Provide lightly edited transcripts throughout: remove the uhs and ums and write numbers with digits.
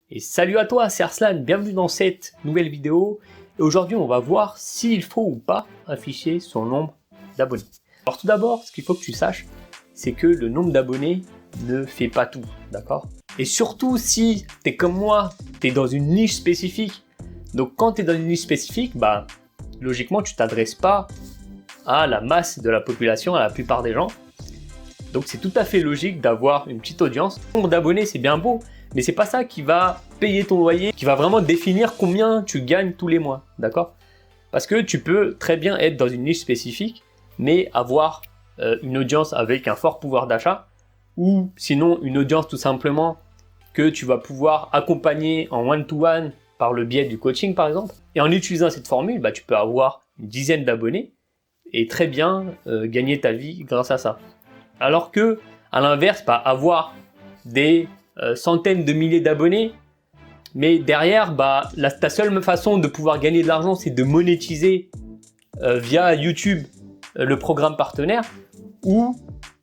Et salut à toi, c'est Arslan, bienvenue dans cette nouvelle vidéo. Et aujourd'hui, on va voir s'il faut ou pas afficher son nombre d'abonnés. Alors tout d'abord, ce qu'il faut que tu saches, c'est que le nombre d'abonnés ne fait pas tout, d'accord? Et surtout si tu es comme moi, tu es dans une niche spécifique. Donc quand tu es dans une niche spécifique, logiquement, tu t'adresses pas à la masse de la population, à la plupart des gens. Donc c'est tout à fait logique d'avoir une petite audience. Le nombre d'abonnés, c'est bien beau, mais c'est pas ça qui va payer ton loyer, qui va vraiment définir combien tu gagnes tous les mois, d'accord? Parce que tu peux très bien être dans une niche spécifique, mais avoir une audience avec un fort pouvoir d'achat, ou sinon une audience tout simplement que tu vas pouvoir accompagner en one-to-one par le biais du coaching par exemple. Et en utilisant cette formule, tu peux avoir une dizaine d'abonnés et très bien gagner ta vie grâce à ça. Alors que, à l'inverse, avoir des centaines de milliers d'abonnés, mais derrière, ta seule façon de pouvoir gagner de l'argent, c'est de monétiser via YouTube le programme partenaire, où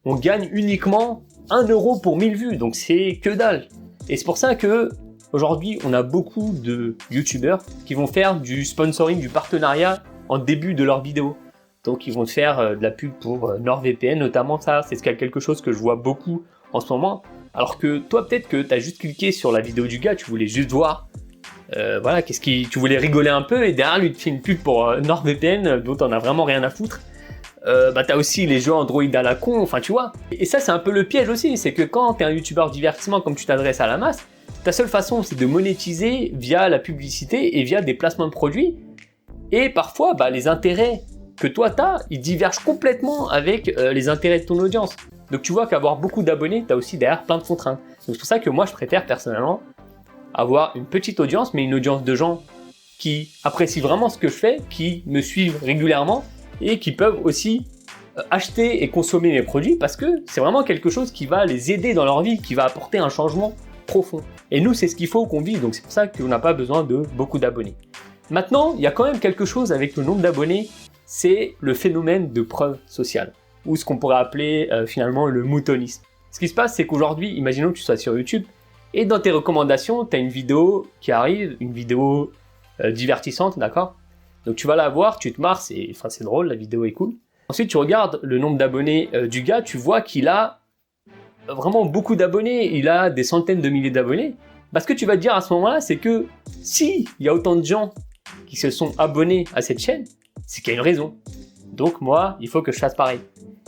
on gagne uniquement 1 euro pour 1000 vues, donc c'est que dalle. Et c'est pour ça que aujourd'hui, on a beaucoup de YouTubeurs qui vont faire du sponsoring, du partenariat en début de leur vidéo. Donc ils vont te faire de la pub pour NordVPN, notamment ça, c'est quelque chose que je vois beaucoup en ce moment. Alors que toi, peut-être que tu as juste cliqué sur la vidéo du gars, tu voulais juste voir, tu voulais rigoler un peu, et derrière lui, tu fais une pub pour NordVPN, dont on a vraiment rien à foutre. T'as aussi les jeux Android à la con, enfin tu vois. Et ça, c'est un peu le piège aussi, c'est que quand tu es un youtubeur divertissement, comme tu t'adresses à la masse, ta seule façon, c'est de monétiser via la publicité et via des placements de produits. Et parfois, les intérêts que toi t'as, ils divergent complètement avec les intérêts de ton audience. Donc tu vois qu'avoir beaucoup d'abonnés, t'as aussi derrière plein de contraintes. Donc c'est pour ça que moi je préfère personnellement avoir une petite audience, mais une audience de gens qui apprécient vraiment ce que je fais, qui me suivent régulièrement et qui peuvent aussi acheter et consommer mes produits parce que c'est vraiment quelque chose qui va les aider dans leur vie, qui va apporter un changement profond. Et nous, c'est ce qu'il faut qu'on vive, donc c'est pour ça qu'on n'a pas besoin de beaucoup d'abonnés. Maintenant, il y a quand même quelque chose avec le nombre d'abonnés, c'est le phénomène de preuve sociale, ou ce qu'on pourrait appeler finalement le moutonisme. Ce qui se passe, c'est qu'aujourd'hui, imaginons que tu sois sur YouTube, et dans tes recommandations, tu as une vidéo qui arrive, une vidéo divertissante, d'accord? Donc tu vas la voir, tu te marres, c'est drôle, la vidéo est cool. Ensuite, tu regardes le nombre d'abonnés du gars, tu vois qu'il a vraiment beaucoup d'abonnés, il a des centaines de milliers d'abonnés. Ce que tu vas te dire à ce moment-là, c'est que si il y a autant de gens qui se sont abonnés à cette chaîne, c'est qu'il y a une raison. Donc moi, il faut que je fasse pareil.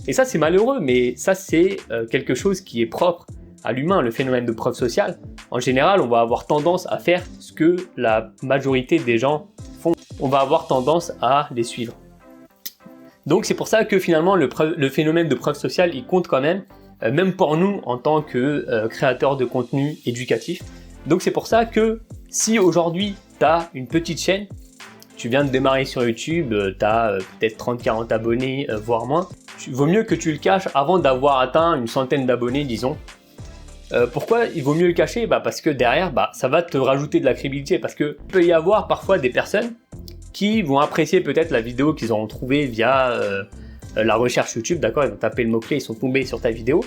Et ça, c'est malheureux, mais ça, c'est quelque chose qui est propre à l'humain, le phénomène de preuve sociale. En général, on va avoir tendance à faire ce que la majorité des gens font. On va avoir tendance à les suivre. Donc c'est pour ça que finalement, le phénomène de preuve sociale, il compte quand même pour nous en tant que créateurs de contenu éducatif. Donc c'est pour ça que si aujourd'hui, tu as une petite chaîne, tu viens de démarrer sur YouTube, tu as peut-être 30-40 abonnés, voire moins. Il vaut mieux que tu le caches avant d'avoir atteint une centaine d'abonnés, disons. Pourquoi il vaut mieux le cacher? Parce que derrière, ça va te rajouter de la crédibilité. Parce que il peut y avoir parfois des personnes qui vont apprécier peut-être la vidéo qu'ils auront trouvée via la recherche YouTube, d'accord? Ils vont taper le mot-clé, ils sont tombés sur ta vidéo.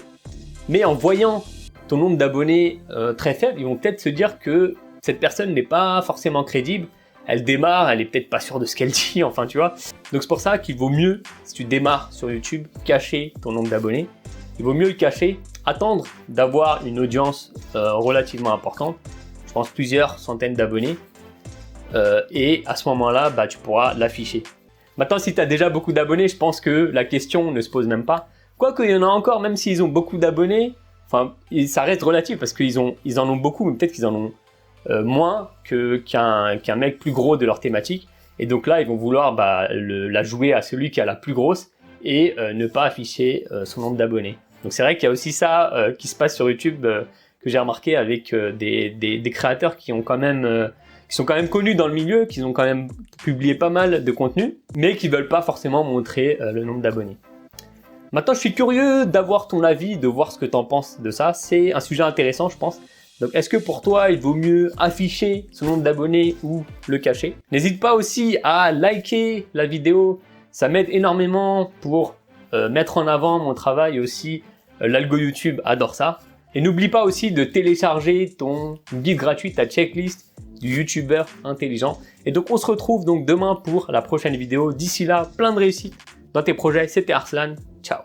Mais en voyant ton nombre d'abonnés très faible, ils vont peut-être se dire que cette personne n'est pas forcément crédible. Elle démarre, elle est peut-être pas sûre de ce qu'elle dit, enfin tu vois. Donc c'est pour ça qu'il vaut mieux, si tu démarres sur YouTube, cacher ton nombre d'abonnés. Il vaut mieux le cacher, attendre d'avoir une audience relativement importante, je pense plusieurs centaines d'abonnés, et à ce moment-là, tu pourras l'afficher. Maintenant, si tu as déjà beaucoup d'abonnés, je pense que la question ne se pose même pas. Quoique il y en a encore, même s'ils ont beaucoup d'abonnés, ça reste relatif parce qu'ils en ont beaucoup, mais peut-être qu'ils en ont moins qu'un mec plus gros de leur thématique. Et donc là, ils vont vouloir la jouer à celui qui a la plus grosse et ne pas afficher son nombre d'abonnés. Donc c'est vrai qu'il y a aussi ça qui se passe sur YouTube que j'ai remarqué avec des créateurs qui sont quand même connus dans le milieu, qui ont quand même publié pas mal de contenu, mais qui veulent pas forcément montrer le nombre d'abonnés. Maintenant, je suis curieux d'avoir ton avis, de voir ce que tu en penses de ça. C'est un sujet intéressant, je pense. Donc, est-ce que pour toi, il vaut mieux afficher son nombre d'abonnés ou le cacher? N'hésite pas aussi à liker la vidéo. Ça m'aide énormément pour mettre en avant mon travail et aussi l'algo YouTube adore ça. Et n'oublie pas aussi de télécharger ton guide gratuit, ta checklist du youtubeur intelligent. Et donc on se retrouve donc demain pour la prochaine vidéo. D'ici là, plein de réussite dans tes projets. C'était Arslan. Ciao.